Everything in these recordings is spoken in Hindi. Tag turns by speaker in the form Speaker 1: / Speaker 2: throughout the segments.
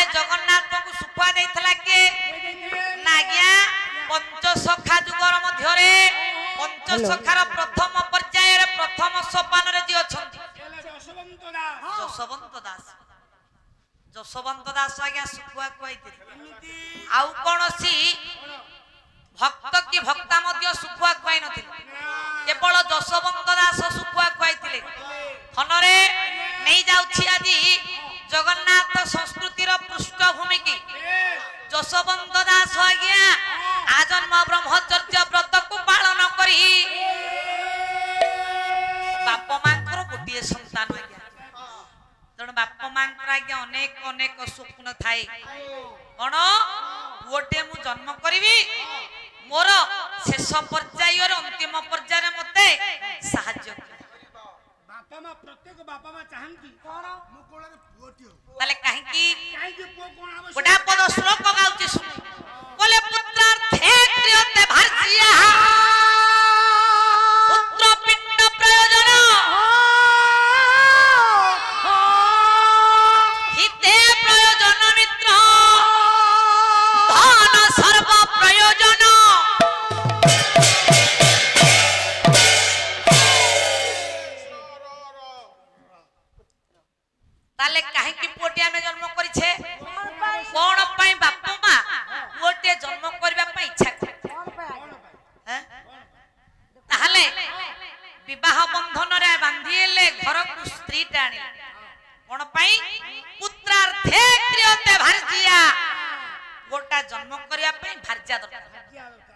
Speaker 1: ताहले जगन्नाथ को सुखुआ देइथला के नागिया पंचसखा जुगर मध्य रे पंचसखार प्रथम पर्याय रे प्रथम सोपान रे जे अछंती जसवंत दास आज्ञा सुखुआ खुआइते आउ कोनसी भक्त की भक्ता मध्य सुखुआ खुआई नथिले केवल जसवंत दास सुखुआ खुआइतिले खनरे नहीं जाउछि आदि जगन्नाथ संस्कृति रो पृष्ठभूमि की जसवंत दास आज्ञा आजन्म ब्रह्मचर्य व्रत को पालन करी बाप मांकर गोटिए संतान आज्ञा तेणु बाप मांकर आज्ञा अनेक अनेक स्वप्न थाए कौन पुओटे मु जन्म करी मोर शेष पर्याय अंतिम पर्याय मते साहाय्य
Speaker 2: बापा मा प्रत्येक बापा मा चाहंती कोन मु कोळरे पुओटी हो
Speaker 1: ताले काहे की
Speaker 2: पुओ कोन आवश्यक
Speaker 1: गोटा पद श्लोक गाउची सुन बोले पुत्रार्थे क्रियते भार्जिया पुत्र पिंड प्रयोजन हिते प्रयोजन मित्र धन सर्व प्रयोजन ताले काहे की पोटिया में जन्म करी छे कोन पई बापू मा पोटे जन्म करबा पई इच्छा हैं ताहले विवाह बंधन रे बांधिले घर को स्त्री टाणी कोन पई पुत्रार्थे क्रियते भार्जिया गोटा जन्म करबा पई भार्जिया दरकार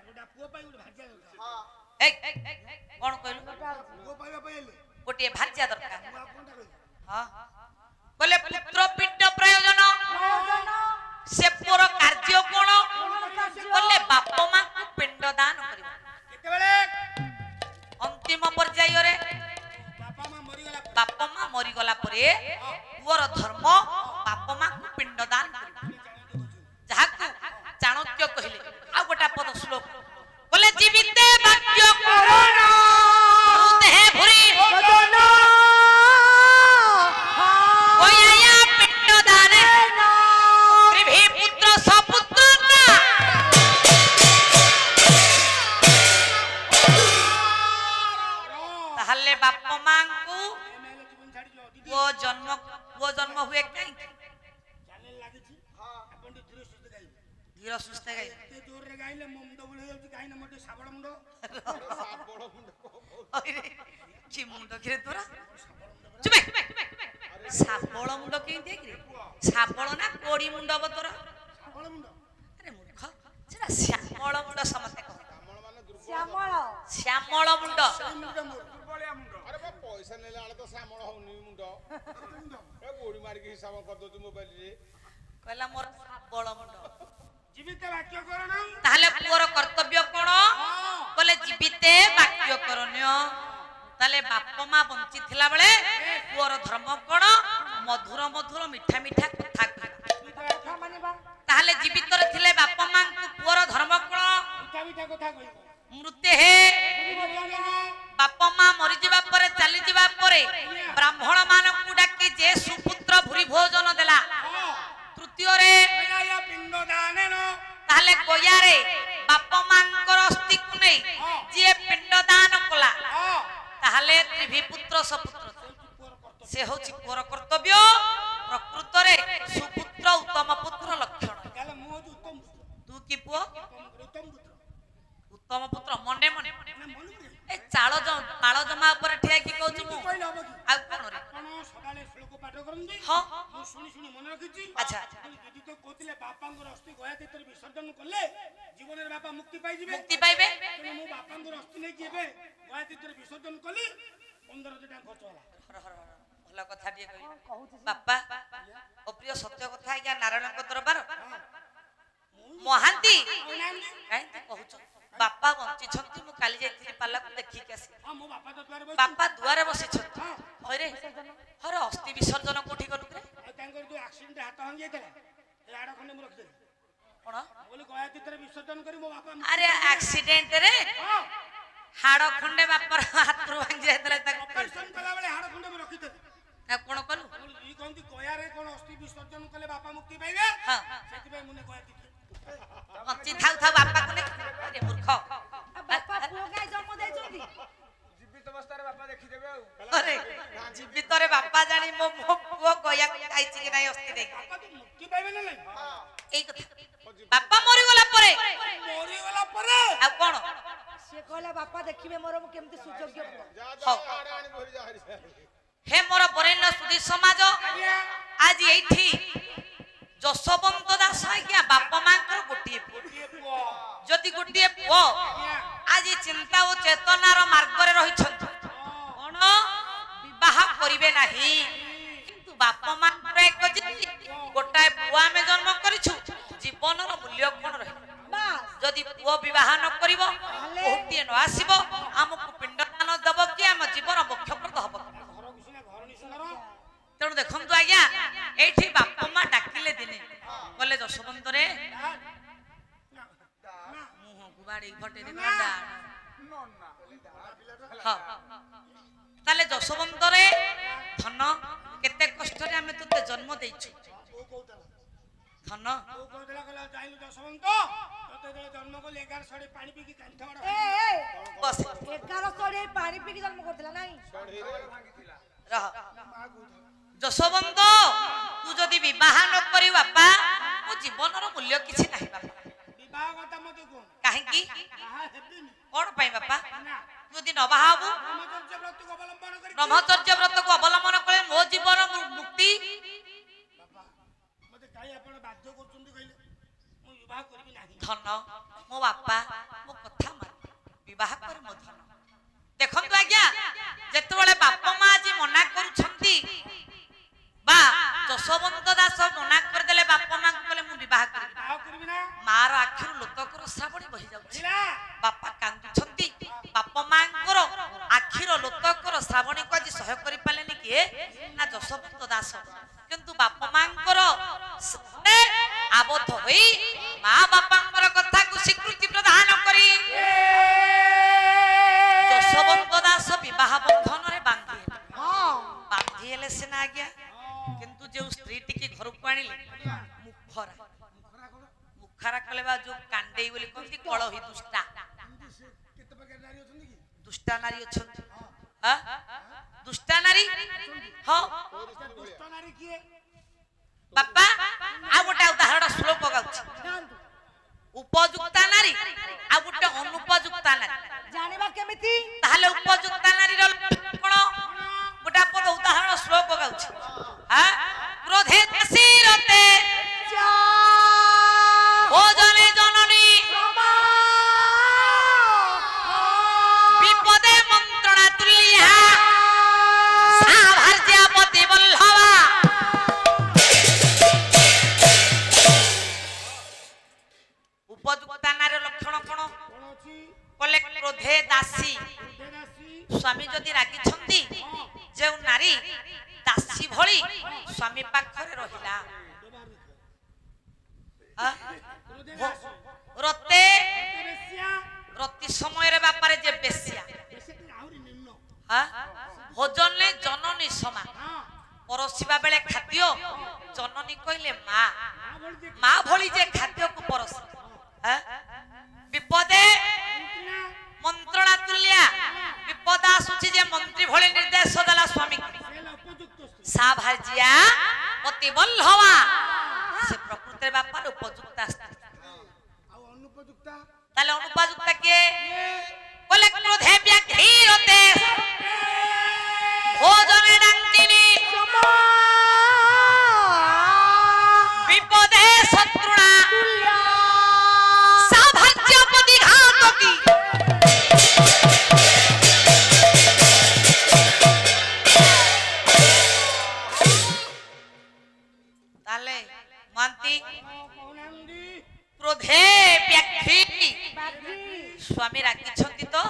Speaker 2: गोटा पुओ पई गोटा भाग्य दरकार
Speaker 1: ए कोन कहलु
Speaker 2: पुओ पाइबा पइले
Speaker 1: गोटे भार्जिया दरकार
Speaker 2: कोनटा कहि
Speaker 1: हां बोले पुत्र पिंड प्रयोजन से पुर कार्य कोन बोले बाप मां को पिंड दान करिबा
Speaker 2: केतेबेले
Speaker 1: अंतिम पर्याय रे बाप मां मरि गला परे पुअर धर्म बाप मां को पिंड दान करिबा जहा को चाणक्य कहिले आ गोटा पद श्लोक बोले जीविते वाक्य करण देह भुरी
Speaker 3: सदन
Speaker 1: ओया पिंड दान त्रिभि पुत्र सपुत्र ताहले बाप मां को
Speaker 2: एमएलए जीवन छाडी जो दीदी
Speaker 1: वो जन्म हुए कहीं
Speaker 2: चैनल लागी छी अपन धीरे सुस्ते
Speaker 1: धीर सुस्थ
Speaker 2: गाई
Speaker 1: गई
Speaker 2: ते जोर रे गाइले मुंड बुले जाउची काई ना मोटे साबळ मुंड
Speaker 1: अरे ची मुंड किरे तोरा चुपे साबळ मुंड के दे किरे साबळ ना कोड़ी मुंड अब तोरा
Speaker 2: साबळ मुंड
Speaker 1: अरे मूर्ख सेटा श्यामळ मुंड समते कह
Speaker 3: श्यामल
Speaker 1: श्यामळ मुंड
Speaker 2: मुंड मोर दुर्बलिया मुंड
Speaker 4: अरे बा पैसा नेले आले तो श्यामळ होनी मुंड ए गोड़ी मार के हिसाब कर दो तू मोबाइल रे
Speaker 1: कहला मोर साबळ मुंड
Speaker 2: जीवित वाक्य करण
Speaker 1: ताहले पुअर कर्तव्य कोन बोले जीविते वाक्य करण्य ताले बाप मां बंची थिला बेले पुअर धर्म कोन मधुर मधुर मिठा मिठा कथा कहला
Speaker 3: कथा मानिबा
Speaker 1: ताहले जीवित रे थिले बाप मां को पुअर धर्म कोन
Speaker 2: मिठा मिठा कथा कहि
Speaker 1: मृत्यु हे बाप मां मरि जिबा परे चली जिबा परे ब्राह्मण मान को डाकी जे सुपुत्र भूरि भोजन देला तृतीय रे
Speaker 2: या पिंड दाने न
Speaker 1: ताहले गोया रे बाप मांकर अस्थि को नै जे पिंड दान कला ताहले त्रिभि पुत्र सपुत्र से होछि पुअर कर्तव्य प्रकृत रे सुपुत्र उत्तम पुत्र लक्षण
Speaker 2: काले मु उत्तम
Speaker 1: तू की पुओ
Speaker 2: उत्तम पुत्र
Speaker 1: उत्तम पुत्र मने मने
Speaker 2: मन मन
Speaker 1: ए पाळ जमा ऊपर ठिया की कहू मु
Speaker 2: कहले हबो की
Speaker 1: आ कोन रे
Speaker 2: कोन सकाले श्लोक पाठ करंदी
Speaker 1: हां
Speaker 2: मु सुनी सुनी मन रखिची
Speaker 1: अच्छा
Speaker 2: दीदी तो कहतिले बापांगर अस्थि गया तीतर विसर्जन करले जीवन रे बापा मुक्ति पाई जिवे
Speaker 1: मुक्ति पाइबे
Speaker 2: मु बापांगर अस्थि नै जेबे गया तीतर विसर्जन कली 15 टका खर्च होला
Speaker 1: भल कथा दिए कहि बापा ओ प्रिय सत्य कथा आज्ञा नारायण को दरबार महांती काई तू कहू बापा बंची छंती मु काली जाइथिली पाला को देखि के आसी
Speaker 2: हां मो बापा तो द्वारे बस
Speaker 1: बापा दुआरे बसी छंती हरे हरे अस्थि विसर्जन कोठी करू रे
Speaker 2: तांकर जो एक्सीडेंट हाथ भांगी जाइतला ए आड़ खंडे मु रखि दे
Speaker 1: कोन
Speaker 2: बोले गया तीतर विसर्जन करी मो बापा
Speaker 1: अरे एक्सीडेंट रे हाड़ खंडे बापर हाथ रो भांगी जाइतले ताको
Speaker 2: ऑपरेशन कला बेले हाड़ खंडे मु रखि दे
Speaker 1: ଆଉ କଣ କଲୁ?
Speaker 2: ଇ କହନ୍ତି କୟାରେ କଣ ଅସ୍ଥି ବିସର୍ଜନ କଲେ ବାପା ମୁକ୍ତି ପାଇବେ
Speaker 1: ହଁ
Speaker 2: ସେଥିପାଇଁ ମୁନେ କୟା କିଛି
Speaker 1: ବଞ୍ଚି ଥାଉ ଥାଉ ବାପାକୁ ନେ ଆରେ ମୂର୍ଖ।
Speaker 3: ବାପା ପୁଅ କାଇଁ ଜନ୍ମ ଦେଇଛନ୍ତି?
Speaker 5: ଜୀବିତ ଅବସ୍ଥାରେ ବାପା ଦେଖିଦେବେ ଆଉ।
Speaker 1: ଆରେ ଜୀବିତରେ ବାପା ଜାଣି ମୋ ପୁଅ କହିବାକୁ ଖାଇଛି କି ନାହିଁ ଅସ୍ଥି ଦେଇକି
Speaker 2: ବାପା ତ ମୁକ୍ତି ପାଇବେ ନା ନାଇଁ
Speaker 1: ଏଇ କଥା। ବାପା ମରିଗଲା ପରେ
Speaker 2: ମରିଗଲା ପରେ
Speaker 1: ଆଉ କଣ?
Speaker 3: ସେ କହିଲା ବାପା ଦେଖିବେ ମୋର ମୁଁ କେମିତି ସୁଯୋଗ୍ୟ ପୁଅ।
Speaker 4: ଯା
Speaker 1: ହଉ।
Speaker 4: ଆଡେ ଆଣି ଭରି ଯା ହରି
Speaker 1: ହେ ମୋର ବରେଣ୍ୟ ସୁଧୀ ସମାଜ, ଆଜି ଏଇଠି ଯଶୋବନ୍ତ ଦାସ ଆଜ୍ଞା ବାପା ମାଙ୍କର ଗୋଟିଏ ପୁଅ।
Speaker 2: ଗୋଟିଏ ପୁଅ
Speaker 1: ଯଦି ଗୋଟିଏ ପୁଅ ଆଜି ଚିନ୍ତା ଓ ଚେତନାର ମାର୍ଗରେ ରହିଛନ୍ତି କଣ ବିବାହ କରିବେ ନାହିଁ, କିନ୍ତୁ ବାପା ମାଙ୍କର ଏକ ଜିଦି ଗୋଟାଏ ପୁଅ ଆମେ ଜନ୍ମ କରିଛୁ ଜୀବନର ମୂଲ୍ୟ କଣ ରହିବ?
Speaker 3: ବାସ୍
Speaker 1: ଯଦି ପୁଅ ବିବାହ ନ କରିବ ବୋହୂଟିଏ ନ ଆସିବ ଆମକୁ ପିଣ୍ଡଦାନ ଦେବ କି ଆମ ଜୀବନ ମୋକ୍ଷପ୍ରଦ ହବ?
Speaker 2: ଘରକୁ ସିନା ଘରଣୀ ସୁନ୍ଦର
Speaker 1: ତେଣୁ ଦେଖନ୍ତୁ ଆଜ୍ଞା ଏଇଠି ବାପା ମା ଡାକିଲେ ଦିନେ କହିଲେ ଯଶୋବନ୍ତରେ ମୁହଁକୁ ବାଡେଇ ଫଟେଇ ଦେବେ ତାହେଲେ ଯଶୋବନ୍ତରେ ଧନ କେତେ କଷ୍ଟରେ ଆମେ ତତେ ଜନ୍ମ ଦେଇଛୁ ଧନ
Speaker 2: ବୋଉ କହୁଥିଲା କହିଲା ଯାଇଲୁ ଯଶୋବନ୍ତ ତତେ ଯେତେବେଳେ ଜନ୍ମ କଲି 11 ସଢେ ପାଣି ପିଇକି କାନ୍ଥ ମାଡ
Speaker 3: ଏ
Speaker 1: ବସ
Speaker 3: 11 ସଢେ ପାଣି ପିଇକି ଜନ୍ମ କରିଥିଲା ନାଇଁ?
Speaker 1: ରହ ଯଶୋବନ୍ତ ତୁ ଯଦି ବିବାହ ନ କରିବୁ ବାପା ମୋ ଜୀବନର ମୂଲ୍ୟ କିଛି ନାହିଁ ବାପା।
Speaker 2: ବିବାହ କଥା ମତେ କୁହ
Speaker 1: କାହିଁକି
Speaker 2: ବାହା ହେବିନି
Speaker 1: କଣ ପାଇଁ ବାପା?
Speaker 2: ନା
Speaker 1: ତୁ ଯଦି ନ ବାହା ହବୁ
Speaker 2: ବ୍ରହ୍ମଚର୍ଯ୍ୟ ବ୍ରତକୁ ଅବଲମ୍ବନ କରି
Speaker 1: ବ୍ରହ୍ମଚର୍ଯ୍ୟ ବ୍ରତକୁ ଅବଲମ୍ବନ କଲେ ମୋ ଜୀବନ ମୁକ୍ତି।
Speaker 2: ବାପା ମତେ କାହିଁ ଆପଣ ବାଧ୍ୟ କରୁଛନ୍ତି କହିଲେ ମୁଁ ବିବାହ କରିବି ନାହିଁ
Speaker 1: ଧନ ମୋ ବାପା ମୋ କଥା ମାନ ବିବାହ କରି ମୋ ଧନ। ଦେଖନ୍ତୁ ଆଜ୍ଞା ଯେତେବେଳେ ବାପା ମା ଆଜି ମନା କରୁଛନ୍ତି ବା ଯଶୋବନ୍ତ ଦାସ ମନା କରିଦେଲେ ବାପା ମାଙ୍କୁ କହିଲେ ମୁଁ ବିବାହ କରିବି
Speaker 2: ବିବାହ କରିବି ନା
Speaker 1: ମାର ଆଖିରୁ ଲୋତକର ଶ୍ରାବଣୀ ବହି ଯାଉଛି
Speaker 2: ହେଲା
Speaker 1: ବାପା କାନ୍ଦୁଛନ୍ତି ବାପା ମାଙ୍କର ଆଖିର ଲୋତକର ଶ୍ରାବଣୀକୁ ଆଜି ସହ୍ୟ କରିପାରିଲେନି କିଏ ନା ଯଶୋବନ୍ତ ଦାସ। କିନ୍ତୁ ବାପା ମାଙ୍କର ଆବଦ୍ଧ ହୋଇ ମା ବାପାଙ୍କର କଥାକୁ ସ୍ୱୀକୃତି ପ୍ରଦାନ କରି ଯଶୋବନ୍ତ ଦାସ ବିବାହ ବନ୍ଧନରେ ବାନ୍ଧି ହେଲେ। ବାନ୍ଧି ହେଲେ ସିନା ଆଜ୍ଞା କିନ୍ତୁ ଯୋଉ ସ୍ତ୍ରୀ ଟିକି ଘରକୁ ଆଣିଲେ ମୁଖରା ମୁଖରା କଲେ ବା ଯୋଉ କାଣ୍ଡେଇ ବୋଲି କହନ୍ତି କଳହି ଦୁଷ୍ଟା
Speaker 2: କେତେ ପ୍ରକାର ନାରୀ ଅଛନ୍ତି କି
Speaker 1: ଦୁଷ୍ଟା ନାରୀ ଅଛନ୍ତି ଦୁଷ୍ଟା ନାରୀ ହଁ
Speaker 2: ଦୁଷ୍ଟ ନାରୀ କିଏ
Speaker 1: ବାପା ଆଉ ଗୋଟେ ଉଦାହରଣ ଶ୍ଲୋକ ଗାଉଛି
Speaker 3: ଜାଣନ୍ତୁ
Speaker 1: ଉପଯୁକ୍ତା ନାରୀ ଆଉ ଗୋଟେ ଅନୁପଯୁକ୍ତା ନାରୀ
Speaker 3: ଜାଣିବା କେମିତି?
Speaker 1: ତାହେଲେ ଉପଯୁକ୍ତା ନାରୀର କଣ ଗୋଟେ ପଦ ଉଦାହରଣ ଶ୍ଲୋକ ଗାଉଛି କ୍ରୋଧେ ଦେଶୀରତେ ଭୋଜନେ ଜନନୀ ବିପଦେ ମନ୍ତ୍ରଣା ତୁଲ୍ୟା ସାଭାର୍ଯ୍ୟାପତି ବଲ୍ଲଭା। ଉପଯୁକ୍ତା ନାରୀର ଲକ୍ଷଣ କଣ
Speaker 2: କଣ ଅଛି
Speaker 1: କଲେ କ୍ରୋଧେ ଦାସୀ
Speaker 2: କ୍ରୋଧେ ଦାସୀ
Speaker 1: ସ୍ୱାମୀ ଯଦି ରାଗିଛନ୍ତି ଯେଉଁ ନାରୀ ଦାସୀ ଭଳି ସ୍ୱାମୀ ପାଖରେ ରହିଲା
Speaker 2: କ୍ରୋଧେ ଦାସୀ
Speaker 1: ରତେ
Speaker 2: ବେଶ୍ୟା
Speaker 1: ରତି ସମୟରେ ବାପାରେ ଯେ ବେଶ୍ୟା
Speaker 2: ବେଶ୍ୟାଟି ଆହୁରି ନିମ୍ନ
Speaker 1: ଭୋଜନରେ ଜନନୀ ସମା
Speaker 2: ହଁ
Speaker 1: ପରସିବା ବେଳେ ଖାଦ୍ୟ ଜନନୀ କହିଲେ ମା
Speaker 2: ଭଳି ଯେ
Speaker 1: ମା ଭଳି ଯେ ଖାଦ୍ୟକୁ ପରସ ବିପଦେ ମନ୍ତ୍ରଣା ତୁଲ୍ୟା ବିପଦ ଆସୁଛି ଯେ ମନ୍ତ୍ରୀ ଭଳି ନିର୍ଦ୍ଦେଶ ଦେଲା ସ୍ୱାମୀ
Speaker 2: ହେଲା ଉପଯୁକ୍ତ ସ୍ତ୍ରୀ
Speaker 1: ସାଭାର୍ଯ୍ୟା ପତି ବଲ୍ଲଭା ସେ ପ୍ରକୃତରେ ବାପାର ଉପଯୁକ୍ତା ସ୍ତ୍ରୀ।
Speaker 2: ଆଉ ଅନୁପଯୁକ୍ତା
Speaker 1: ତାହେଲେ ଅନୁପଯୁକ୍ତା କିଏ କହିଲେ କ୍ରୋଧେ ବ୍ୟାଘ୍ରୀରତେ ଭୋଜନେ ଡାଙ୍କିନି বিপদে শত্রুণা সাভার্যপতি ঘাতকী। তাহলে মান্তি
Speaker 2: କହୁନାହାନ୍ତି
Speaker 1: ক্রোধে ব্যাঘ্রী স্বামী রাগিছন্তি তো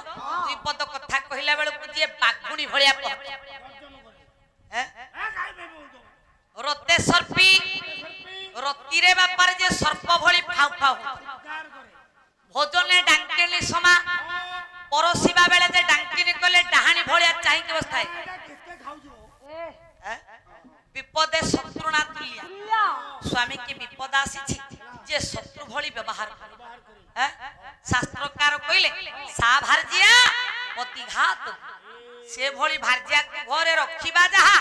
Speaker 1: দুই পদ কথা কহিলা বেলকু যে বাঘুণী ভলিয়া
Speaker 2: ବର୍ଜନ କରେ ଖାଇବେ ବହୁତ
Speaker 1: রতে সর্পী রতিরে বাপারে যে সর্প ভଳି ফাউ ফাউ
Speaker 2: ଉଦ୍ଧାର କରେ
Speaker 1: ভোজনে ডাঙ্কিনী সমা পরশিবা বেলে যে ডাঙ্কিনী কলে ডাহাণী ভলিয়া চাহিକି বসଥାଏ
Speaker 2: ଏଇଟା କେତେ ଖାଉଛୁ
Speaker 3: ଏ
Speaker 1: विपदे शत्रुना तुल्य
Speaker 3: तुल्या
Speaker 1: स्वामी की विपद आसी जे शत्रु भली व्यवहार करे शास्त्रकार कहले सा भारजिया प्रतिघात से भली भारजिया को घरे रखिबा जहा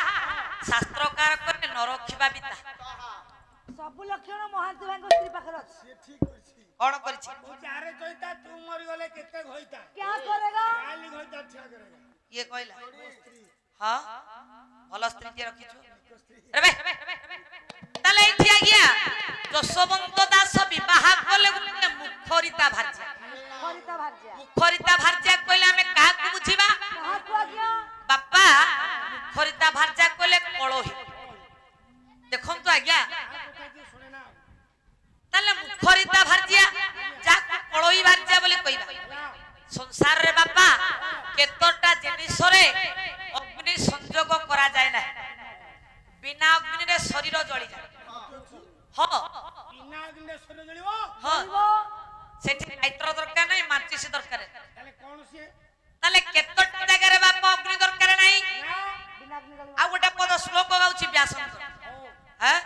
Speaker 1: शास्त्रकार कहले न रखिबा बिता
Speaker 3: सब लक्षण महांती भाई स्त्री पाखर अछि
Speaker 2: से ठीक करछि
Speaker 1: कौन करछि
Speaker 2: चारे जोइता तू मरि गले केते होइता
Speaker 3: क्या करेगा
Speaker 2: काली होइता ठिया करेगा
Speaker 1: ये कहला
Speaker 2: स्त्री
Speaker 1: हां भल स्त्री के रखिछु रे बे ताले इथि आ गया जसवंत दास विवाह कले मुखरिता भारजिया
Speaker 3: खरिता भाज्या
Speaker 1: मुखरिता भारजिया कहले हमें काहा को बुझिबा
Speaker 3: कहा को आज्ञा
Speaker 1: बापा मुखरिता भारजिया कहले कळोही देखम तो आज्ञा
Speaker 2: কথা যে শুনে না
Speaker 1: ताले मुखरिता भारजिया जा कळोही भारजिया बोली कहिबा संसार रे बापा केतोटा जिनिस रे अग्नि संयोग करा जाय ना बिना अग्नि रे शरीर जळी जाय हो
Speaker 2: বিনা গিন্ডে সরে জলিবো
Speaker 1: हो सेठी लाइटर दरकार नहीं माचिस दरकार
Speaker 2: তাহলে কোন সে
Speaker 1: ताले केतोटा जगह रे बापा अग्नि दरकार नहीं
Speaker 3: बिना अग्नि गली
Speaker 1: आ गोटे पद श्लोक गाउची व्यासन हैं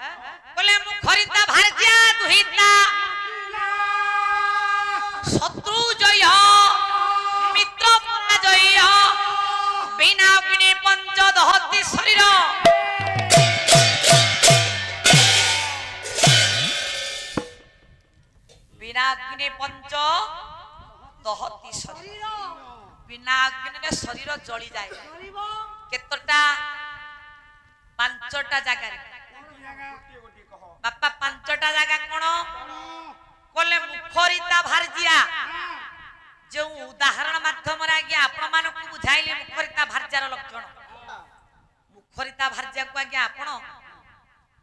Speaker 1: बोले मुखरिता भारजिया दुहिता शत्रु जय मित्र पराजय बिना अग्नि पंच दहति शरीर बिना अग्नि पंच दहति शरीर बिना अग्नि रे शरीर जली जाए
Speaker 3: गरीब
Speaker 1: केतोटा पांचटा जगह रे बापा पांचटा जगह कोन कोले मुखरिता भारजिया जो उदाहरण माध्यम रे आज्ञा आपण मानक बुझाइले मुखरिता भारजार लक्षण मुखरिता भारजिया को आज्ञा आपण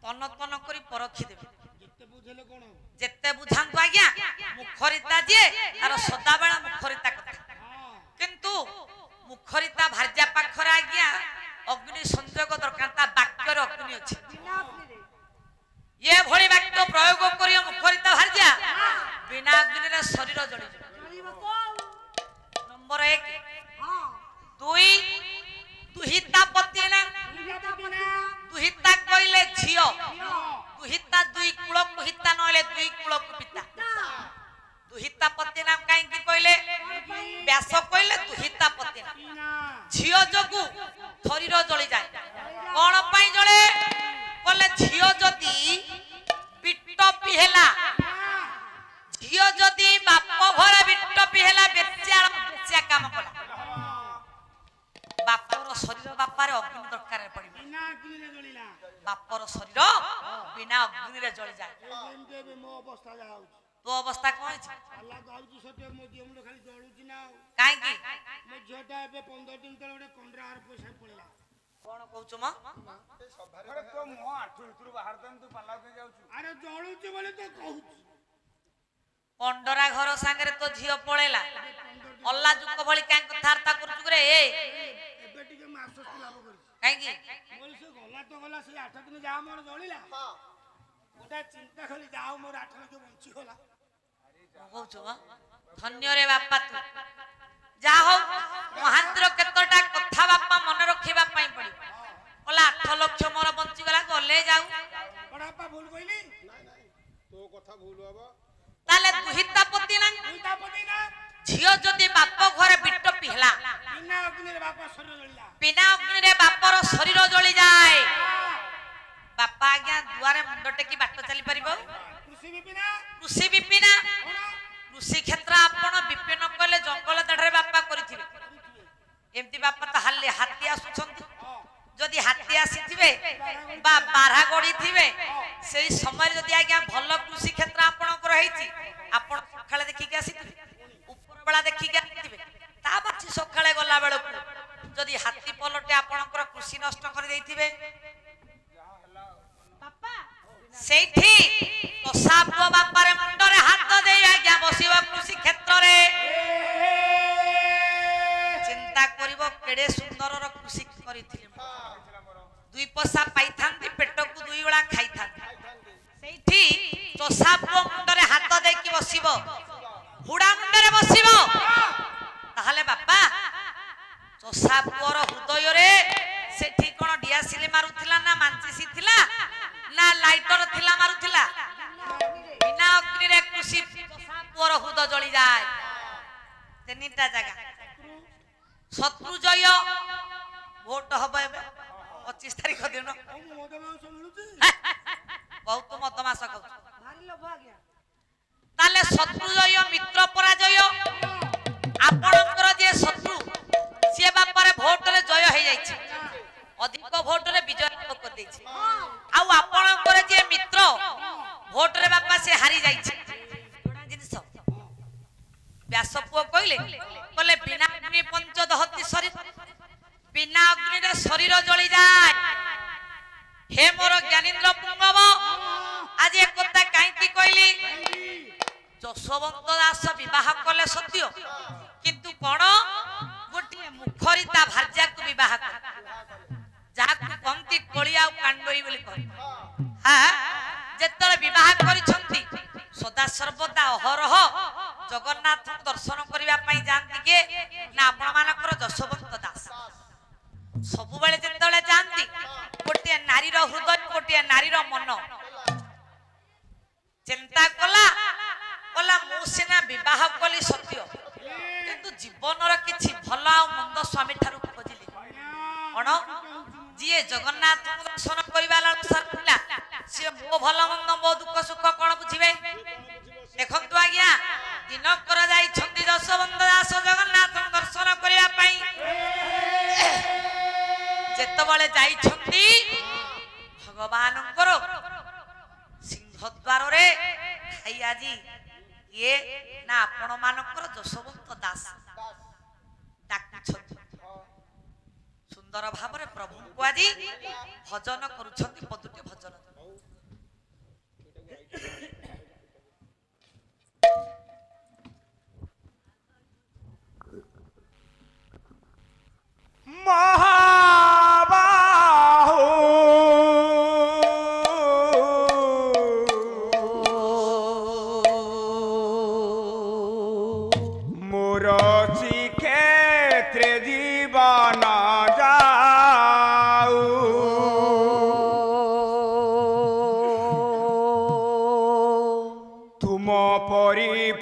Speaker 1: तन तन करी परखि देबे
Speaker 2: যেতে বুঝলে কোন
Speaker 1: जेते बुझांतु आज्ञा मुखरिता जे तार सदा बेला मुखरिता कथा किंतु मुखरिता भारजिया पाखर आज्ञा अग्नि संयोग दरकार ता वाक्य रे अग्नि अछि
Speaker 3: बिना अग्नि रे
Speaker 1: ये भली वाक्य प्रयोग करियो मुखरिता भारजिया बिना अग्नि रे शरीर जळि जाय
Speaker 3: गरीब को
Speaker 1: नंबर 1
Speaker 3: हां
Speaker 1: 2 दुहिता पति ना
Speaker 3: बिना बिना
Speaker 1: दुहिता कइले झियो दुहिता दुई कुल कुहिता नले दुई कुल पिता दुहिता पति नाम काहे की कइले व्यास कइले दुहिता पति नाम
Speaker 2: বিনা
Speaker 1: झियो जोगु शरीर जळि जाय कोन पई जळे बोले झियो जदी पिट्ट पिहेला झियो जदी बाप घर पिट्ट पिहेला बेच्या काम कला बापर शरीर बापारे अग्नि दरकार पड़िबे
Speaker 2: বিনা গিলে জলিলা
Speaker 1: बापर शरीर बिना अग्नि रे जळि जाय
Speaker 2: এমতে বে মো অবস্থা যাଉଛି
Speaker 1: तो अवस्था कोन छै
Speaker 2: আল্লাহ গাউছি সতে মো দিমুড় খালি জড়ুছি না
Speaker 1: काहे की
Speaker 2: মো ঝিওটা এবে 15 দিন তলে গোটে কন্ড্রার পয়সা পড়িলা
Speaker 1: कोन कहउछु म
Speaker 5: अरे तो मुह आठु इतरु बाहर तन तू पाला के जाउछु
Speaker 2: আরে জড়ুছি বলে তো কহুছি
Speaker 1: पंडरा घर संगे तो झियो पळेला अल्ला जुक भली काहे कथार्ता करछु रे
Speaker 2: এবে টিকে মাসস্তি লাভ করি
Speaker 1: काहे की
Speaker 2: বলি সে গলা তো গলা সে 8 দিন যা মোর জড়িলা গোটা চিন্তা খালি যাও মোর 8 লক্ষ বঞ্চি গলা
Speaker 1: कहउछु म धन्य रे बापा तू जा हो महांद्र केतटा कथा बापा मन रखिबा पई पड़ी ओला 8 लाख मोर बंची गला गले जाऊ
Speaker 2: বড়াপা ভুল কইলি
Speaker 4: নাই নাই তো কথা ভুল হবো
Speaker 1: ताले दुहिता पति ना
Speaker 2: দুইটা পতি না
Speaker 1: झियो जदी बाप घरे बिट्ट पिहला
Speaker 2: বিনা অগ্নির বাপা শরীর জড়িলা
Speaker 1: बिना अग्नि रे बापर शरीर जळि जाय बापा आज्ञा दुआरे मुंड टेकी बाट चली परिबो
Speaker 2: কৃষি বিপিনা
Speaker 1: कृषि विपिना
Speaker 2: কোন
Speaker 1: कृषि क्षेत्र आपण विपिन कले जंगल दाढरे बापा करिथिबे एमती बापा त हाले हाथी आसुछंती जदि हाथी आसीथिबे बा बारहा गडी थिबे सेही समय जदि आज्ञा भल कृषि क्षेत्र आपण को रहिछि आपण सखाळे देखि के आसीथिबे ऊपर बेला देखि के आसीथिबे ता बाछि सखाळे गला बेलकु जदि हाथी पलटे आपणकर कृषि नष्ट कर देथिबे
Speaker 3: बापा
Speaker 1: सेठी तसाप बापारे मुंडरे हाथ दे आज्ञा बसिबा कृषि क्षेत्र रे चिंता करिवो केडे सुंदर र कृषि करिथिले दुई पैसा पाइथांती पेट को दुई बेला खाइथांती सेठी तसाप मुंडरे हाथ दे कि बसिबो हुडा मुंडरे बसिबो ताहले बापा तसापर हृदय रे सेठी कोन डियासिली मारुथिला ना मांचिसी ତିନିଟା ଜାଗା ଶତ୍ରୁ ଜୟ ଭୋଟ ହବ ଏବେ 25 ତାରିଖ ଦିନ
Speaker 2: ମଦ ମାଂସ ମିଳୁଛି
Speaker 1: ବହୁତ ମଦ ମାସ ଖାଉଛୁ
Speaker 3: ଭାରି ଲୋଭ ଆଜ୍ଞା
Speaker 1: ତାହେଲେ ଶତ୍ରୁ ଜୟ ମିତ୍ର ପରାଜୟ ଆପଣଙ୍କର ଯେ ଶତ୍ରୁ ସିଏ ବାପାରେ ଭୋଟରେ ଜୟ ହେଇଯାଇଛି ଅଧିକ ଭୋଟରେ ବିଜୟ ଲାଭ କରିଦେଇଛି ଆଉ ଆପଣଙ୍କର ଯେ ମିତ୍ର ଭୋଟରେ ବାପା ସେ ହାରି ଯାଇଛି ଜିନିଷ ବ୍ୟାସ ପୁଅ କହିଲେ ବିନା ଅଗ୍ନି ପଞ୍ଚ ଦହତି ଶରୀର ବିନା ଅଗ୍ନିରେ ଶରୀର ଜଳି যায় हे मोर ज्ञानेन्द्र पुंगव आज एक कथा काईकी कहली जशवंत दास विवाह कले सत्य किंतु कोन गोटे मुखरिता भार्या को विवाह कर जाकु कंती कोलिया कांडोई बोली कह हां जेतले विवाह करिसंती सदा सर्वदा अहरह जगन्नाथ दर्शन करिवा पई जानती के ना आपण मानकर जशवंत दास सबु बेले जेतले जानती गोटे नारीर हृदय गोटे नारीर मन चिंता कला कला मु सिना विवाह कली सत्य किंतु जीवनर किछि भल आ मंद स्वामी ठारू खोजिली कोन जिए जगन्नाथ दर्शन करिवा सरला से मो भल मंद मो दुख सुख कोन बुझिबे देखंतु आज्ञा दिन कर जाई छंदी जशवंत दास जगन्नाथ दर्शन करिवा पई जेतबले जाई छंदी भगवान सिंहद्वार रे खाई आजी ये ना आपण मानकर जशवंत दास डाकी सुंदर भाव रे प्रभु को आजी भजन करूछंती पदुटे भजन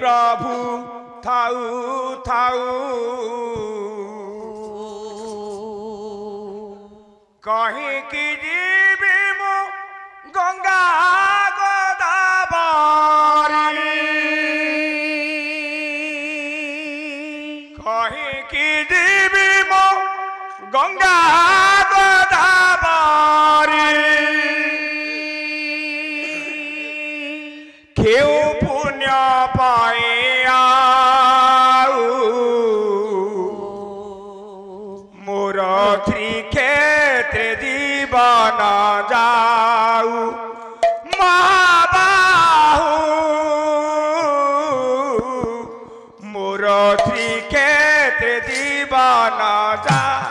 Speaker 5: प्रभु थाऊ थाऊ कहीं की जीवी मु गंगा गोदावरी कहीं की जीवी मु गंगा गोदावरी क्यों पुण्य पाए मोर त्रिक्षेत्र जीवन जाऊ महाबाहु मोर त्रिक्षेत्र जीवन जाऊ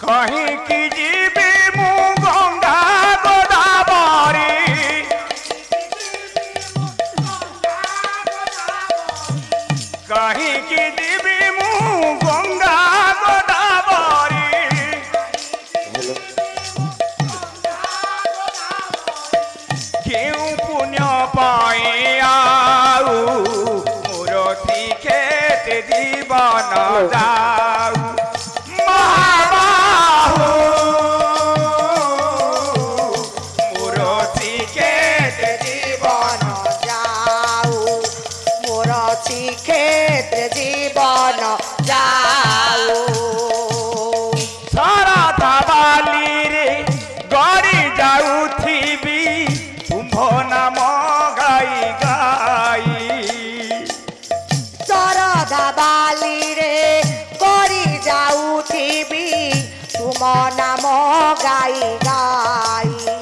Speaker 5: कहीं की जीवी मु गंगा गोदावरी कहीं की जीवी मु गंगा गोदावरी क्यों पुण्य पाए आऊ मोर त्रिक्षेत्र जीवन जाऊ
Speaker 3: क्षेत्र जीवन जाओ
Speaker 5: सारा धाबाली रे गड़ी जाऊथिबी तुम्भ नाम गाई गाई
Speaker 3: सारा धाबाली रे गड़ी जाऊथिबी तुम नाम गाई गाई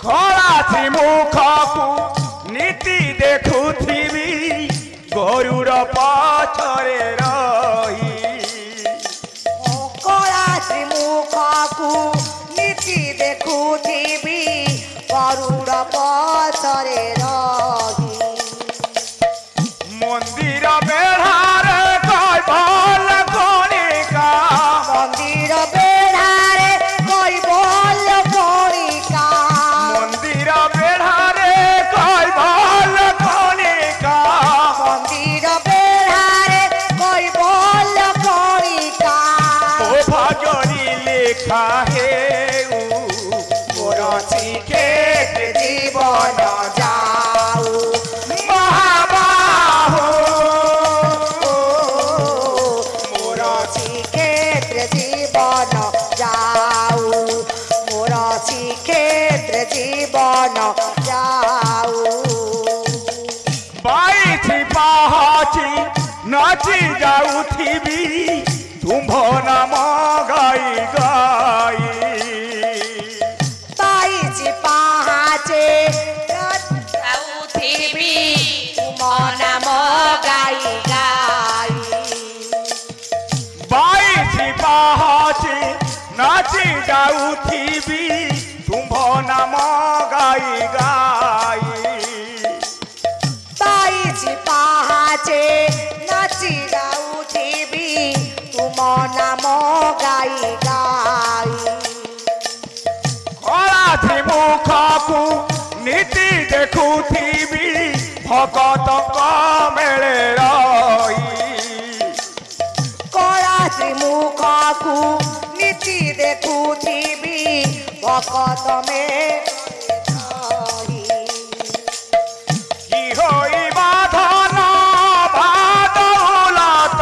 Speaker 5: खड़ा त्रिमुख को नीति देखुथिबी गरुड़ पछरे रही
Speaker 3: ପଛରେ ରହି
Speaker 5: ମନ୍ଦିର ବେଢ଼ାରେ କୈବଲ୍ୟ କଣିକା
Speaker 3: ମନ୍ଦିର ବେଢ଼ାରେ କୈବଲ୍ୟ କଣିକା
Speaker 5: ମନ୍ଦିର ବେଢ଼ାରେ କୈବଲ୍ୟ କଣିକା
Speaker 3: ମନ୍ଦିର ବେଢ଼ାରେ କୈବଲ୍ୟ କଣିକା
Speaker 5: ମୋ ଭାଗ୍ୟରେ ଲେଖା ହେଉ ମୋର ଶ୍ରୀକ୍ଷେତ୍ର
Speaker 3: ଜୀବନ ଯାଉ
Speaker 5: ମହାବାହୁ
Speaker 3: ମୋର ଶ୍ରୀକ୍ଷେତ୍ର ଜୀବନ ଯାଉ ମୋର ଶ୍ରୀକ୍ଷେତ୍ର ଜୀବନ ଯାଉ
Speaker 5: ବାଇଶି ପାହାଚି ନାଚି ଯାଉଥିବି ତୁମ୍ଭ ନାମ ଗାଇ ଗାଇ
Speaker 3: ପାଇଛି ପାହାଚେ
Speaker 1: ଯାଉଥିବି
Speaker 3: ତୁମ ନାମ ଗାଇ ଗାଇ
Speaker 5: ବାଇଶି ପାହାଚି ନାଚି ଯାଉଥିବି ତୁମ୍ଭ ନାମ ଗାଇ ଗାଇ
Speaker 3: ପାଇଛି ପାହାଚେ ନାଚି ଯାଉଥିବି ତୁମ ନାମ ଗାଇ ଗାଇ
Speaker 5: କଳାଥି ମୁଖକୁ ନୀତି ଦେଖୁଥିବି ଭଗତଙ୍କ ମେଳେ ରହି
Speaker 3: କଳା ଶ୍ରୀମୁଖକୁ ନୀତି ଦେଖୁଥିବି ଭକତ ମେ
Speaker 5: କି ହୋଇ ବାଧନ ବାଦଉଲତ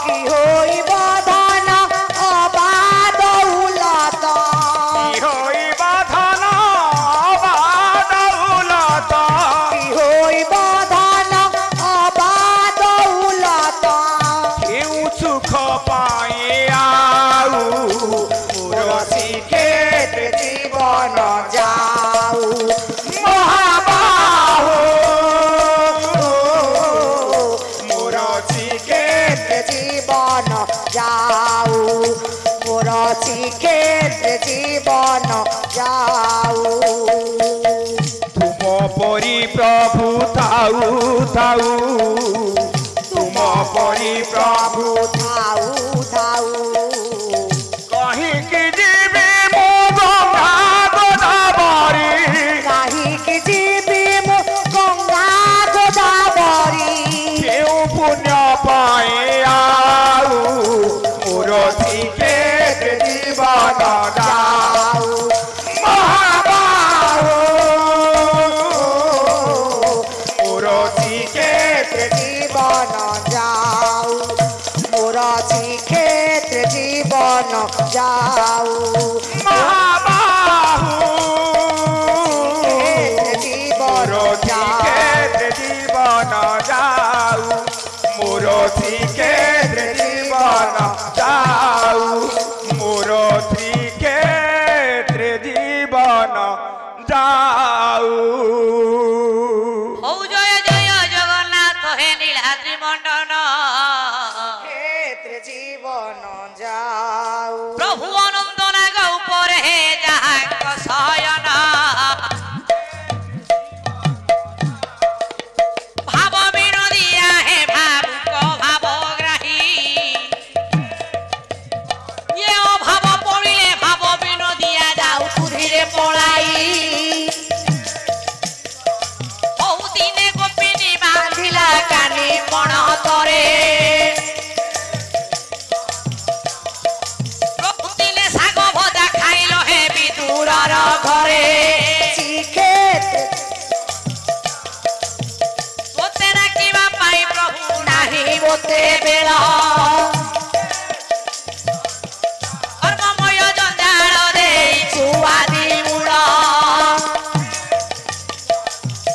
Speaker 3: କି ହୋଇବ ଧନ ଅବାଦ ଉଲତ
Speaker 5: କି ହୋଇ ବାଧନ ବାଦଉଲତ
Speaker 3: କି ହୋଇବ ଧନ ଅବାଦ ଉଲତ
Speaker 5: କେଉଁ ସୁଖ ପାଇଁ ଆଉ ମୋର ଶ୍ରୀକ୍ଷେତ୍ର
Speaker 3: ଜୀବନ ଯାଉ
Speaker 5: ମହାବାହୁ ମୋର ଶ୍ରୀକ୍ଷେତ୍ର
Speaker 3: ଜୀବନ ଯାଉ ମୋର ଶ୍ରୀକ୍ଷେତ୍ର ଜୀବନ ଯାଉ
Speaker 5: ତୁମ ପରି ପ୍ରଭୁ ଥାଉ ଥାଉ ତୁମ ପରି ପ୍ରଭୁ
Speaker 3: ଥାଉ ଥାଉ
Speaker 5: କାହିଁକି ଯିବି ମୁଁ ଗଙ୍ଗା ଗୋଦାବରୀ
Speaker 3: କାହିଁକି ଯିବି ମୁଁ ଗଙ୍ଗା ଗୋଦାବରୀ
Speaker 5: କେଉଁ ପୁଣ୍ୟ ପାଇଁ ଆଉ ମୋର ଶ୍ରୀକ୍ଷେତ୍ର ଜୀବନ ଯାଉ ମହାବାହୁ ମୋର ଶ୍ରୀକ୍ଷେତ୍ର
Speaker 3: ଜୀବନ ଯାଉ ମୋର ଶ୍ରୀକ୍ଷେତ୍ର ଜୀବନ ଯାଉ
Speaker 5: ମହାବାହୁ
Speaker 3: ଜୀବନ
Speaker 5: ମୋର ଶ୍ରୀକ୍ଷେତ୍ର ଜୀବନ ଯାଉ ମୋର ଶ୍ରୀକ୍ଷେତ୍ର ଜୀବନ ଯାଉ
Speaker 1: ହଉ ଜୟ ଜୟ ଜଗନ୍ନାଥ ହେ ନୀଳାଦ୍ରି ମଣ୍ଡନ
Speaker 3: ক্ষেত্রে জীবন যাও
Speaker 1: প্রভু অনন্ত নাগ উপরে হে যাহাঙ্গ শয়ন ভাব বিনোদিয়া হে ভাবুক ভাবগ্রাহী ইয়ে অভাব পড়িলে ভাব বিনোদিয়া যাও সুধীরে পড়াই বহু দিনে গোপিনী বাঁধিলা কানি মন তরে প্রভুতিলে শাগ ভজা খাইল হে বিদুরর ঘরে
Speaker 3: শিক্ষেত্রে
Speaker 1: তোতে রাখিবা পাই প্রভু নাহি
Speaker 3: মতে বেড়
Speaker 1: কর্মময় জঞ্জাল দেই
Speaker 3: সুয়াদি মূল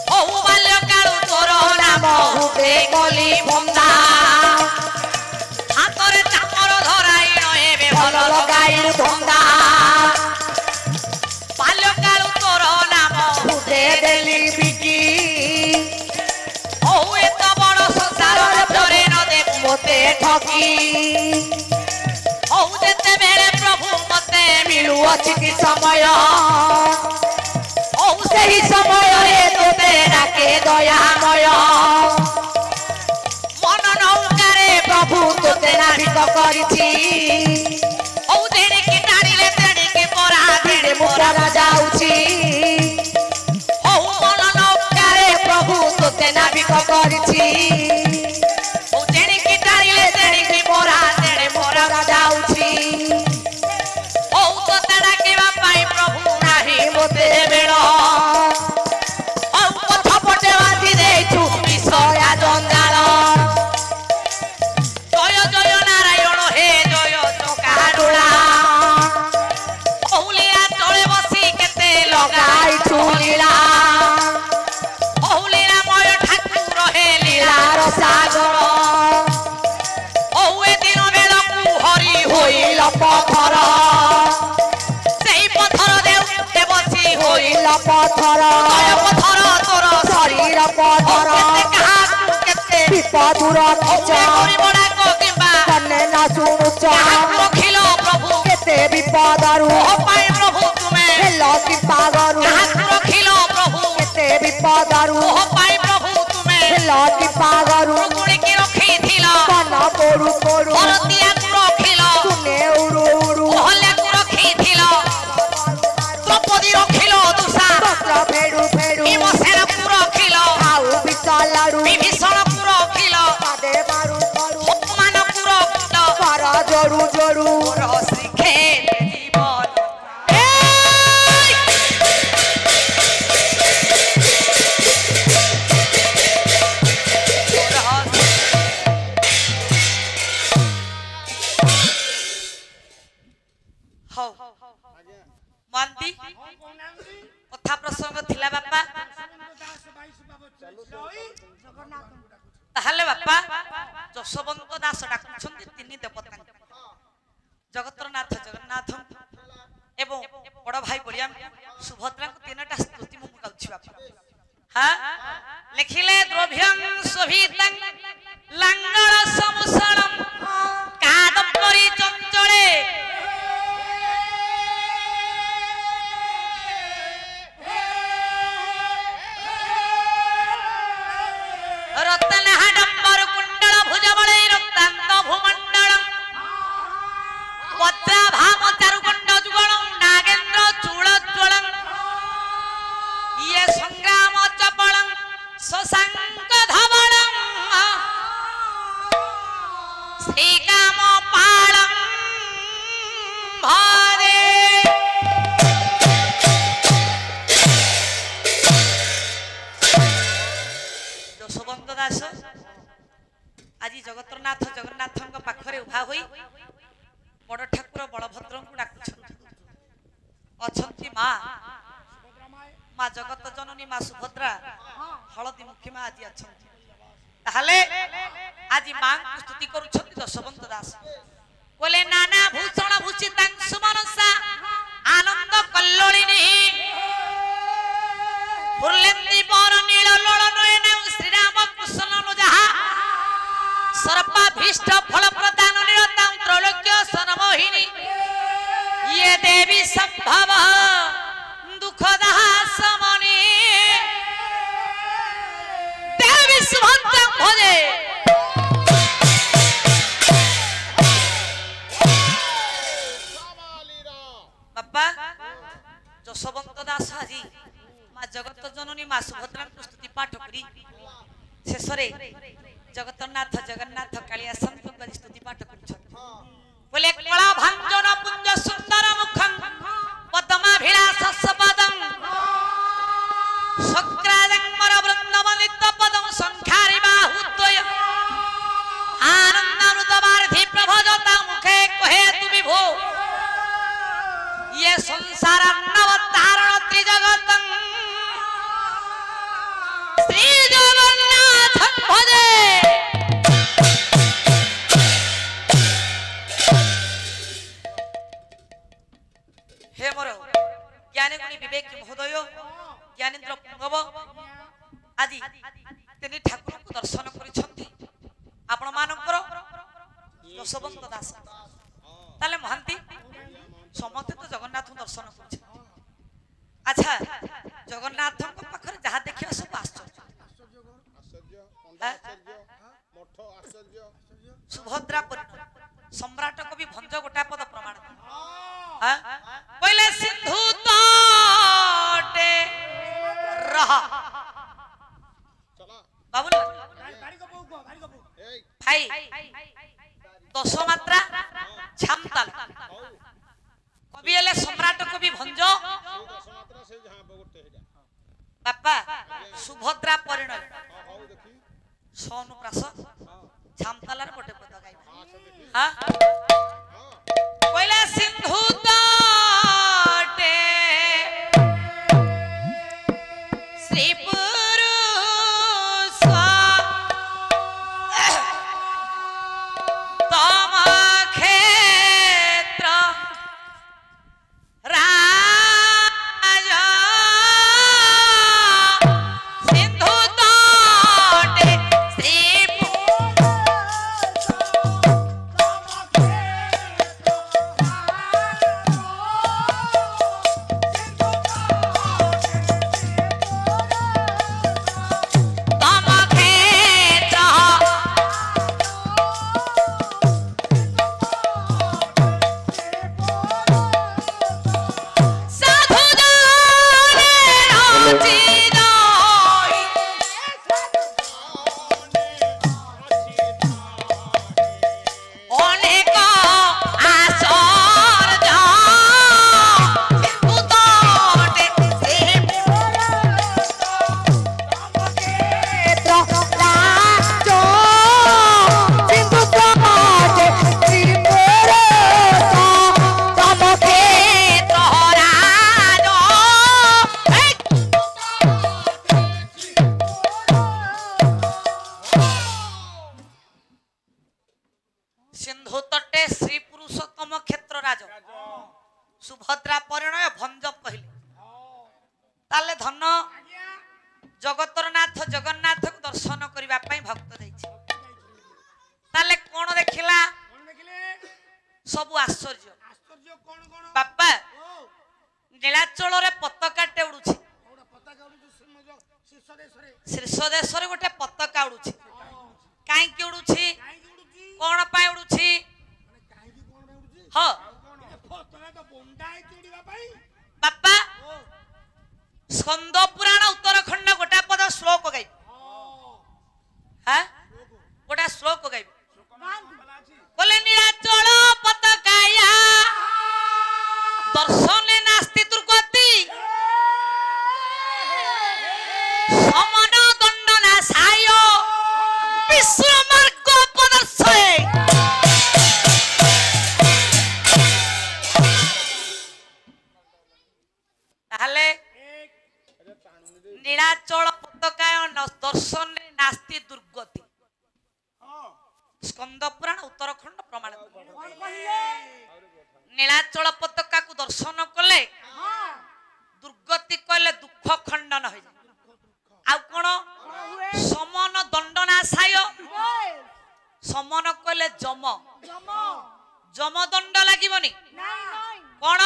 Speaker 1: বহু বাল্যকালু তোর নাম
Speaker 3: হুবে কলি বন্ধা
Speaker 1: হাতরে চামর ধরাই নহেবে
Speaker 3: ভাল
Speaker 1: ভাল
Speaker 3: লগাইলু ধন্দা
Speaker 1: বাল্যকালু তোর নাম
Speaker 3: হুবে দেলি বিকি
Speaker 1: বহু এত বড় সংসার ভিতরে ন দেখু
Speaker 3: মতে ঠকি
Speaker 1: বহু যেতেবেলে প্রভু মতে
Speaker 3: মিলু অছি কি সময়
Speaker 1: বহু
Speaker 3: ସେହି ସମୟରେ ତୋତେ ଡାକେ ଦୟାମୟ
Speaker 1: ମନ ନୌକାରେ
Speaker 3: ପ୍ରଭୁ ତୋତେ ନାବିକ କରିଛି
Speaker 1: ହଉ ତେଣିକି ଟାଣିଲେ ତେଣିକି ପରା
Speaker 3: ଧୀରେ ମୁଦ୍ରା ଯାଉଛି
Speaker 1: ହଉ ମନ ନୌକାରେ
Speaker 3: ପ୍ରଭୁ ତୋତେ ନାବିକ କରିଛି
Speaker 1: ହଉ ତେଣିକି ଟାଣିଲେ ତେଣିକି ପରା ତେଣେ ପରା
Speaker 3: ଯାଉଛି
Speaker 1: ହଉ ତୋତେ ଡାକିବା ପାଇଁ ପ୍ରଭୁ ନାହିଁ
Speaker 3: ମୋତେ ବେଳ
Speaker 1: ହଉ
Speaker 3: ପଥ ପଟେ ବାନ୍ଧି ଦେଇଛୁ ବିଷୟା ଜଞ୍ଜାଳ
Speaker 1: ଜୟ ଜୟ ନାରାୟଣ ହେ ଜୟ ଚକାଡୋଳା ହଉଲିଆ ତଳେ ବସି କେତେ
Speaker 3: ଲଗାଇଛୁ ଲୀଳା
Speaker 1: ହଉଲିରାମୟ ଠାକୁର ହେ ଲୀଳା
Speaker 3: ଲୀଳାର ସାଗର
Speaker 1: ହଉ ଏ ଦିନ ବେଳକୁ ହରି
Speaker 3: ହୋଇଲ ପଥର
Speaker 1: ସେଇ ପଥର ଦେଉତେ ବସି ହୋଇ
Speaker 3: ହୋଇଲ ପଥର
Speaker 1: ଜୟ ପଥର ତୋର
Speaker 3: ଶରୀର ପଥର
Speaker 1: କେତେ କାହାକୁ କେତେ
Speaker 3: ବିପଦୁର ନିଚ
Speaker 1: ଗରିବଡାକ କିମ୍ବା
Speaker 3: କନେ ନା ଶୁଣୁଛ
Speaker 1: କାହାକୁ ରଖିଲ ପ୍ରଭୁ
Speaker 3: କେତେ ବିପଦରୁ
Speaker 1: ମୋ ପାଇଁ ପ୍ରଭୁ ତୁମେ
Speaker 3: ହେଲ କିପାଗରୁ
Speaker 1: କାହାକୁ ରଖିଲ ପ୍ରଭୁ
Speaker 3: କେତେ ବିପଦରୁ
Speaker 1: ମୋ ପାଇଁ ପ୍ରଭୁ ତୁମେ
Speaker 3: ହେଲ କିପାଗରୁ
Speaker 1: ଗୁଣିକି ରଖିଥିଲ
Speaker 3: କନ ପୋଡୁ ପୋଡୁ
Speaker 1: ଭରତିଆକୁ ରଖିଲ
Speaker 3: ତୁନେ ଉଡୁ ଉଡୁ
Speaker 1: ଅହଲ୍ୟାକୁ ରଖିଥିଲ ଦ୍ରୌପଦୀ ରଖିଲ ଦୁଷା
Speaker 3: ପତ୍ର ଫେଡୁ ଫେଡୁ
Speaker 1: ଭୀମସେନକୁ ରଖିଲ
Speaker 3: ଆଉ ବିଚଲାଡୁ
Speaker 1: ବିଭୀଷଣକୁ ରଖିଲ
Speaker 3: ପାଦେ ମାରୁ କରୁ
Speaker 1: ହନୁମାନଙ୍କୁ ରଖିଲ
Speaker 3: କର ଜୋଡୁ ଜୋଡୁ
Speaker 1: ମୋର ଶ୍ରୀକ୍ଷେତ୍ର ଜୀବନ ହଉ ମହାନ୍ତି କଥା ପ୍ରସଙ୍ଗ ଥିଲା ବାପା ତାହେଲେ ବାପା ଯଶୋବନ୍ତ ଦାସ ଡାକୁଛନ୍ତି ତିନି ଦେବତାଙ୍କୁ ଜଗତର ନାଥ ଜଗନ୍ନାଥ ଏବଂ ବଡ ଭାଇ ବଳିଆ ସୁଭଦ୍ରାଙ୍କୁ ତିନିଟା ସ୍ତୁତି ମୁଁ ଗାଉଛି ବାପା ହଁ ଲେଖିଲେ ଦ୍ରଭ୍ୟଂ ଶୋଭିତଂ ଲାଙ୍ଗଳ ସମୁଷଳଂ କାଦମ୍ବରୀ ଚଞ୍ଚଳେ ରତ୍ନହାଡମ୍ବର କୁଣ୍ଡଳ ଭୁଜବଳୈ ରକ୍ତାନ୍ତ ଭୂମଣ୍ଡଳଂ ବଜ୍ରାଭାମ ଚାରୁଗଣ୍ଡ ଯୁଗଳଂ ନାଗେନ୍ଦ୍ର ଚୂଳଜ୍ୱଳଂ ଇଏ ସଂଗ୍ରାମ ଚପଳଂ ଶଶାଙ୍କ ଧବଳଂ ଶ୍ରୀକାମ ପାଳଂ ଭରେ ଯଶୋବନ୍ତ ଦାସ ଆଜି ଜଗତର ନାଥ ଜଗନ୍ନାଥଙ୍କ ପାଖରେ ଉଭା ହୋଇ ବଡ ଠାକୁର ବଳଭଦ୍ରଙ୍କୁ ଡାକୁଛନ୍ତି ଅଛନ୍ତି ମା ଜଗତ ଜନନୀ ମା ସୁଭଦ୍ରା ହଳଦୀ ମୁଖୀ ମା ଆଜି ଅଛନ୍ତି ତାହେଲେ ଆଜି ମାଙ୍କୁ ସ୍ତୁତି କରୁଛନ୍ତି ଯଶୋବନ୍ତ ଦାସ କହିଲେ ନାନା ଭୂଷଣ ଭୂଷିତାଂଶୁ ମନସା ଆନନ୍ଦ କଲ୍ଲୋଳିନୀ ଫୁର୍ଲେନ୍ଦୀ ବର ନୀଳ ଲୋଳ ନୟନ ଶ୍ରୀରାମ କୁଶନ ଯାହା सर्पाभीष्ट फल प्रदान निरतां त्रैलोक्य सनमोहिनी ये देवी संभव दुखदः समनी देवी सुभद्रां भजे बापा यशोवंत दास आजी मां जगत जननी मां सुभद्रां स्तुति पाठ करी शेषरे जगतनाथ जगन्नाथ कालिया संत स्तुति पाठ बोले कला भंजन पुंज सुंदर मुखं पद्माभिलाष सपदं शक्राजंगर वृंदवलित पदं संखारि बाहुद्वय आनंदामृतवारिधि प्रभजता मुखे कहे तु विभो ये संसार नवतारण त्रिजगतं श्री जगन्नाथ भजे हे मोर ज्ञानी गुणी विवेक महोदय ज्ञानेन्द्र पुंगव आदि तिनि ठाकुर को दर्शन करिसंती आपण मानकर यशोवंत दास ताले महंती समस्त तो जगन्नाथ दर्शन कर अच्छा जगन्नाथ
Speaker 4: ବନ୍ଧ ଆଶ୍ଚର୍ଯ୍ୟ ମଠ ଆଶ୍ଚର୍ଯ୍ୟ
Speaker 1: ସୁଭଦ୍ରା ପରିଣୟ ସମ୍ରାଟ କବି ଭଞ୍ଜ ଗୋଟା ପଦ ପ୍ରମାଣ କହିଲେ ସିନ୍ଧୁ ତଟେ ରହ
Speaker 4: ଚଲା
Speaker 1: ବାବୁଲ
Speaker 2: ଭାରି ଗପ କୁହ ଭାରି ଗପ
Speaker 4: ଏଇ
Speaker 1: ଭାଇ ଦଶ ମାତ୍ରା ଛାମତାଲ
Speaker 4: ହଉ
Speaker 1: କବି ହେଲେ ସମ୍ରାଟ କବି ଭଞ୍ଜ
Speaker 4: ସେଇ ଦଶ ମାତ୍ରା ସେଇ ଝାଁ ଗୋଟେ ହେଇଟା
Speaker 1: ବାପା ସୁଭଦ୍ରା ପରିଣୟ
Speaker 4: ହଉ ଦେଖି
Speaker 1: ସୋନୁପ୍ରାସ
Speaker 4: ହଁ
Speaker 1: ଛାମତାଲାର ଗୋଟେ ପଦ ଗାଇବା
Speaker 4: ଆଚ୍ଛା ଦେଖି
Speaker 1: ହଁ
Speaker 4: ହଁ
Speaker 1: କହିଲା ସିନ୍ଧୁ ତଟେ ଶ୍ରୀ ପୁରୁଷ ତମ କ୍ଷେତ୍ର ରାଜ ସିନ୍ଧୁ ତଟେ ଶ୍ରୀ ତମ କ୍ଷେତ୍ର ସାଧୁ ଅନେକ ଆଶ୍ଚର୍ଯ୍ୟ ସିନ୍ଧୁ ତଟେ ଶ୍ରୀ सिंधु तटे श्री पुरुषोत्तम क्षेत्र राज सुभद्रा परिणय भंज कहले ताले धन जगतर नाथ जगन्नाथ को दर्शन करबा पई भक्त जाइछि ताले कोन देखिला
Speaker 2: କଣ ଦେଖିଲେ
Speaker 1: सब आश्चर्य
Speaker 2: ଆଶ୍ଚର୍ଯ୍ୟ କଣ କଣ
Speaker 1: बापा
Speaker 2: ଓ
Speaker 1: नीलाचल रे पताका उड़ुछि
Speaker 2: ଗୋଟେ ପତାକା ଉଡୁଛି ଶୀର୍ଷ ଦେଶରେ
Speaker 1: शीर्ष देश रे गोटे पताका उड़ुछि काई कि उड़ुछि
Speaker 2: କାହିଁକି ଉଡୁଛି
Speaker 1: कोन पाई उड़ुछि
Speaker 2: ମାନେ କାହିଁକି କଣ ପାଇଁ ଉଡୁଛି
Speaker 1: ह
Speaker 2: ପତାକା ତ ବନ୍ଧା ହେଇଛି ଉଡିବା ପାଇଁ
Speaker 1: बापा
Speaker 2: ଓ
Speaker 1: स्कंद पुराण उत्तराखंड गोटा पद श्लोक गाई हां गोटा श्लोक गाई बोले नीलाचल पताकाया दर्शने नास्ति दुर्गति समन दंडना साय विश्व मार्ग प्रदर्शय ताहले नीलाचल पताकाय दर्शने नास्ति दुर्गति स्कंद पुराण उत्तराखंड प्रमाण नीलाचल पताका को दर्शन कले दुर्गति कले दुख खंडन हो जाए आ कोन समन दंडना साय समन कले जम जम दंड लागिबनी कोन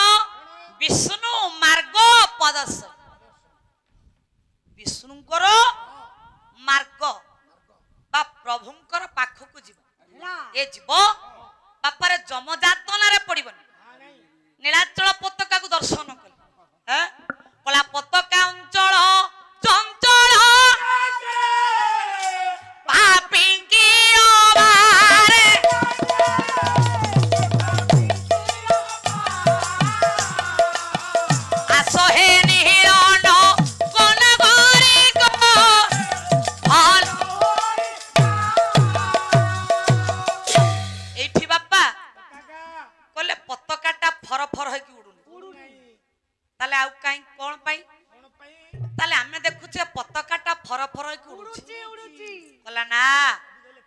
Speaker 1: विष्णु मार्ग पदस विष्णुकर मार्ग बा प्रभुंकर पाखकु जीव ए जीव बापारे जमजातन रे पड़िबनी नीलाचल पताका को दर्शन कले हैं कला पताका अंचल चंचल पापी की अबारे आसहे निहिरण कोन गरे को हल एठी बापा कले पताकाटा फर फर है कि उडुनी ताले आउ काई कोन पाई ताले हमें देखुचे पताकाटा फर फर है कि उडुची कला ना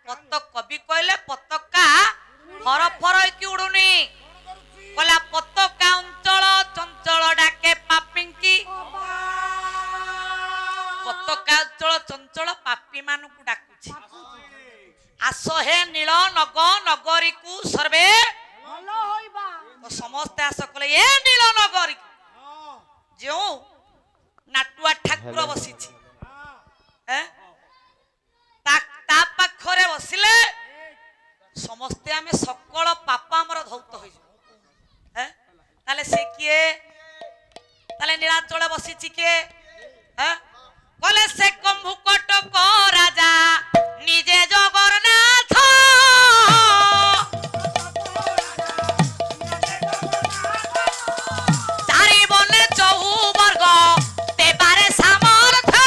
Speaker 1: पतक कवि कहले पताका फर फर है कि उडुनी कला पताका अंचल चंचल डाके पापिंकी पताका अंचल चंचल पापी मानु को डाकुची आसहे नील नग नगरी को सर्वे तो समस्त आस कले ए नील नगरी जो नाटुआ ठाकुर बसी বসিছি কে হ্যাঁ বলে সে কম্ভুকটক রাজা নিজে জগন্নাথ চারি বনে চৌবর্গ দেবারে সামর্থ্য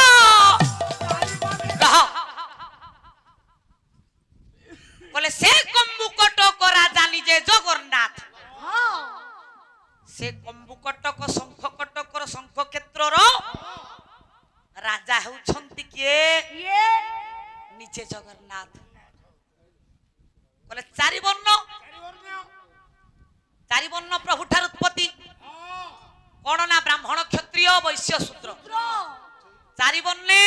Speaker 1: বলে সে কম্ভুকটক রাজা নিজে জগন্নাথ से कंबुकटक शंखकटकर शंख क्षेत्रर राजा हेउछंती किए निजे जगन्नाथ बोले चारि वर्ण प्रभु ठार उत्पत्ति कौन ना ब्राह्मण क्षत्रिय वैश्य शूद्र चारि वर्णे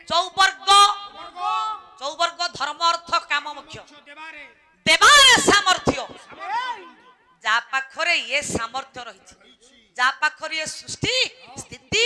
Speaker 1: चौवर्ग धर्म अर्थ काम मुख्य देवारे सामर्थ्य जा पाखरे ये सामर्थ्य रही जा पाखरे ये सृष्टि स्थिति